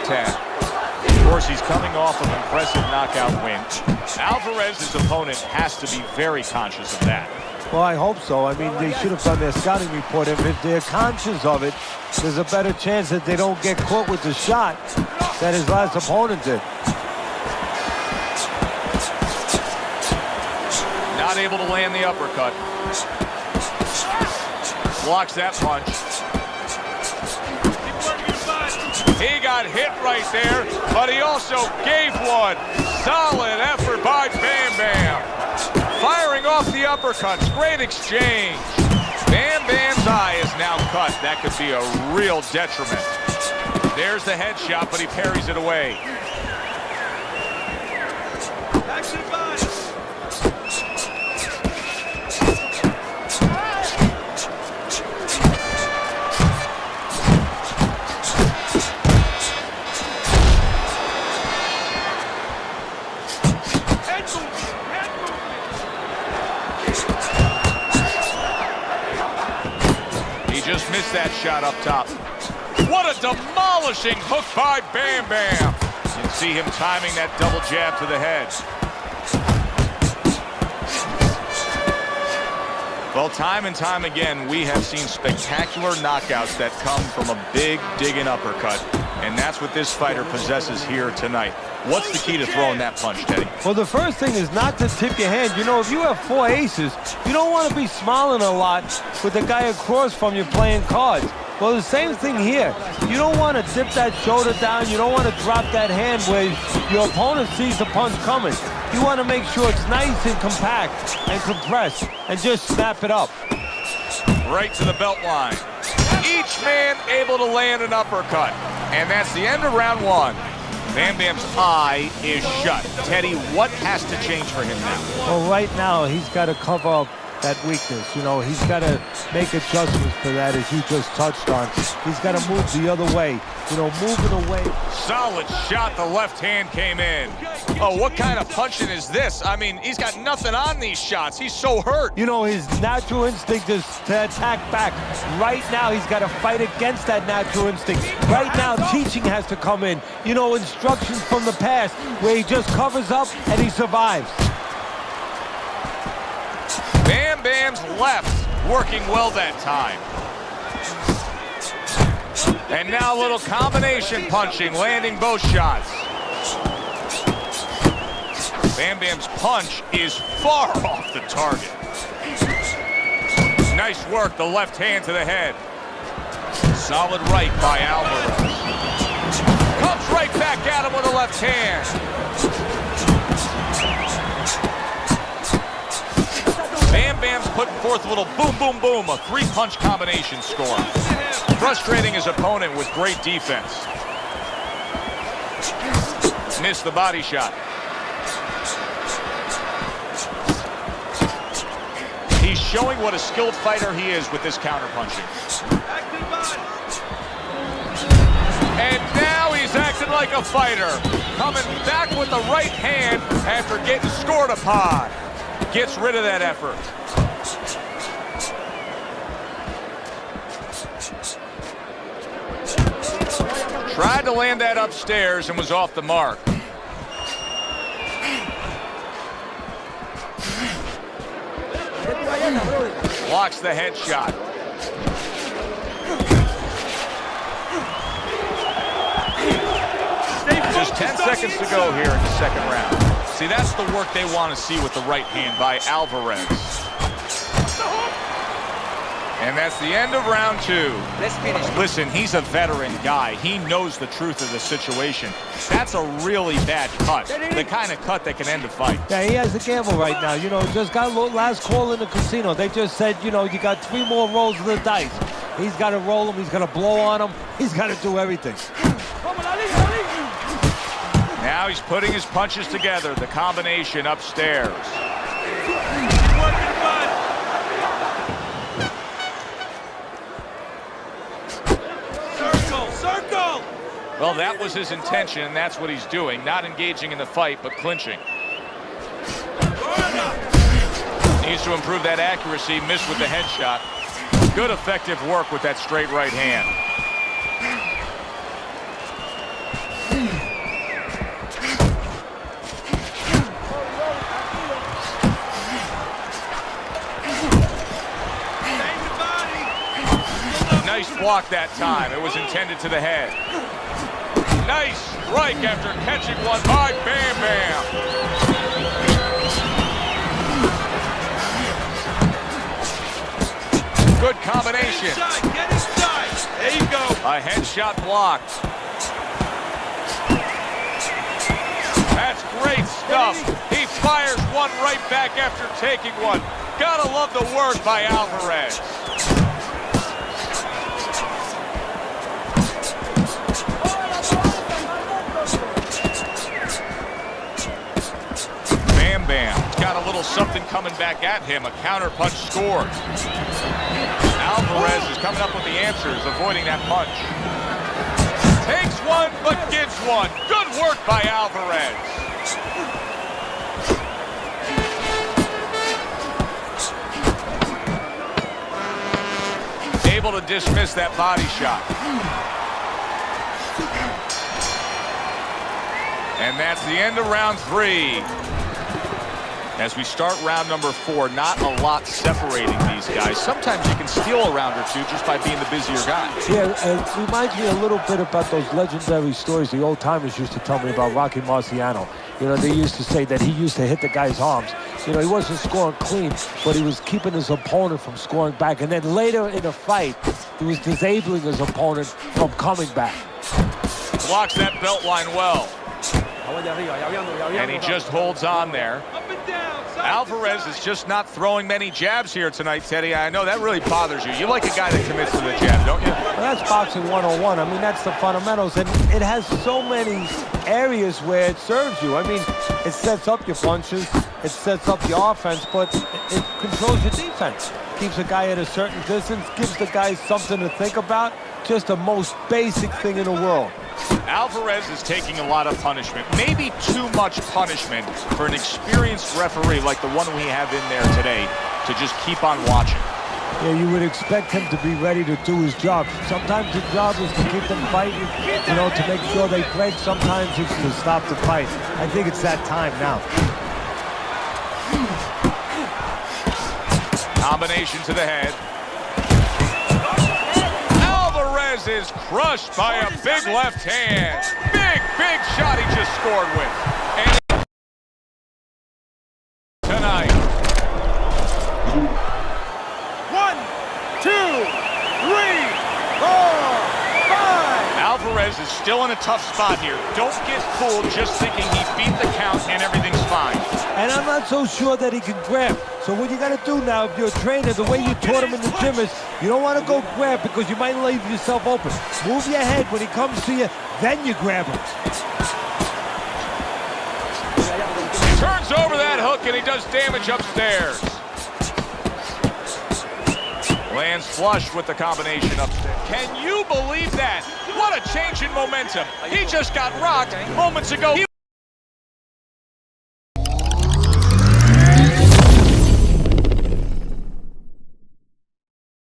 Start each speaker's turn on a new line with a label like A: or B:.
A: 10. Of course, he's coming off an impressive knockout win. Alvarez's opponent has to be very conscious of that.
B: Well, I hope so. I mean, they should have done their scouting report. And if they're conscious of it, there's a better chance that they don't get caught with the shot that his last opponent did.
A: Not able to land the uppercut. Blocks that punch. He got hit right there, but he also gave one. Solid effort by Bam Bam. Firing off the uppercuts. Great exchange. Bam Bam's eye is now cut. That could be a real detriment. There's the headshot, but he parries it away. Just missed that shot up top. What a demolishing hook by Bam Bam. You can see him timing that double jab to the head. Well, time and time again, we have seen spectacular knockouts that come from a big digging uppercut. And that's what this fighter possesses here tonight. What's the key to throwing that punch, Teddy?
B: Well, the first thing is not to tip your hand. You know, if you have 4 aces, you don't want to be smiling a lot with the guy across from you playing cards. Well, the same thing here. You don't want to dip that shoulder down. You don't want to drop that hand where your opponent sees the punch coming. You want to make sure it's nice and compact and compressed and just snap it up.
A: Right to the belt line. Each man able to land an uppercut. And that's the end of round 1. Bam Bam's eye is shut. Teddy, what has to change for him now?
B: Well, right now, he's got to cover up that weakness. You know, he's got to make adjustments for that, as you just touched on. He's got to move the other way. You know, moving away.
A: Solid shot. The left hand came in. Oh, what kind of punching is this? I mean, he's got nothing on these shots. He's so hurt.
B: You know, his natural instinct is to attack back. Right now, he's got to fight against that natural instinct. Right now, teaching has to come in. You know, instructions from the past where he just covers up and he survives.
A: Bam Bam's left working well that time. And now a little combination punching, landing both shots. Bam Bam's punch is far off the target. Nice work, the left hand to the head. Solid right by Alvarez. Comes right back at him with the left hand. Bam Bam's putting forth a little boom, boom, boom, a 3-punch combination score. Frustrating his opponent with great defense. Missed the body shot. He's showing what a skilled fighter he is with this counterpunching. And now he's acting like a fighter. Coming back with the right hand after getting scored upon. Gets rid of that effort. Tried to land that upstairs and was off the mark. Blocks the headshot. Just 10 seconds to go here in the second round. See, that's the work they want to see with the right hand by Alvarez. And that's the end of round 2.
C: Let's finish.
A: Listen, he's a veteran guy. He knows the truth of the situation. That's a really bad cut. The kind of cut that can end a fight.
B: Yeah, he has a gamble right now. You know, just got last call in the casino. They just said, you know, you got 3 more rolls of the dice. He's got to roll them. He's got to blow on them. He's got to do everything.
A: Now he's putting his punches together. The combination upstairs.
C: Circle!
A: Well, that was his intention, and that's what he's doing. Not engaging in the fight, but clinching. Needs to improve that accuracy. Missed with the headshot. Good effective work with that straight right hand. block that time. It was intended to the head. Nice strike after catching one by Bam Bam. Good combination.
C: Get inside. There you go.
A: A headshot blocked. That's great stuff. He fires one right back after taking one. Gotta love the work by Alvarez. Bam Bam got a little something coming back at him. A counter punch scored. Alvarez is coming up with the answers, avoiding that punch. Takes one, but gives one. Good work by Alvarez. Able to dismiss that body shot. And that's the end of round 3. As we start round number 4, not a lot separating these guys. Sometimes you can steal a round or two just by being the busier guy.
B: Yeah, it reminds me a little bit about those legendary stories the old-timers used to tell me about Rocky Marciano. You know, they used to say that he used to hit the guy's arms. You know, he wasn't scoring clean, but he was keeping his opponent from scoring back. And then later in the fight, he was disabling his opponent from coming back.
A: Blocks that belt line well. And he just holds on there. Alvarez is just not throwing many jabs here tonight, Teddy. I know that really bothers you. You like a guy that commits to the jab, don't you?
B: Well, that's boxing 101. I mean, that's the fundamentals. And it has so many areas where it serves you. I mean, it sets up your punches, it sets up your offense, but it controls your defense. Keeps a guy at a certain distance, gives the guy something to think about. Just the most basic thing in the world.
A: Alvarez is taking a lot of punishment, maybe too much punishment for an experienced referee like the one we have in there today to just keep on watching.
B: Yeah, you would expect him to be ready to do his job. Sometimes the job is to keep them fighting, you know, to make sure they break. Sometimes it's to stop the fight. I think it's that time now.
A: Combination to the head. Alvarez is crushed by a big left hand. Big shot he just scored with. And tonight.
C: 1, 2, 3, 4, 5.
A: Alvarez is still in a tough spot here. Don't get fooled just thinking he beat the count and everything's fine.
B: And I'm not so sure that he can grab. So what you got to do now, if you're a trainer, the way you taught him in the gym is you don't want to go grab because you might leave yourself open. Move your head when he comes to you, then you grab him.
A: He turns over that hook and he does damage upstairs. Lands flush with the combination upstairs. Can you believe that? What a change in momentum. He just got rocked moments ago. He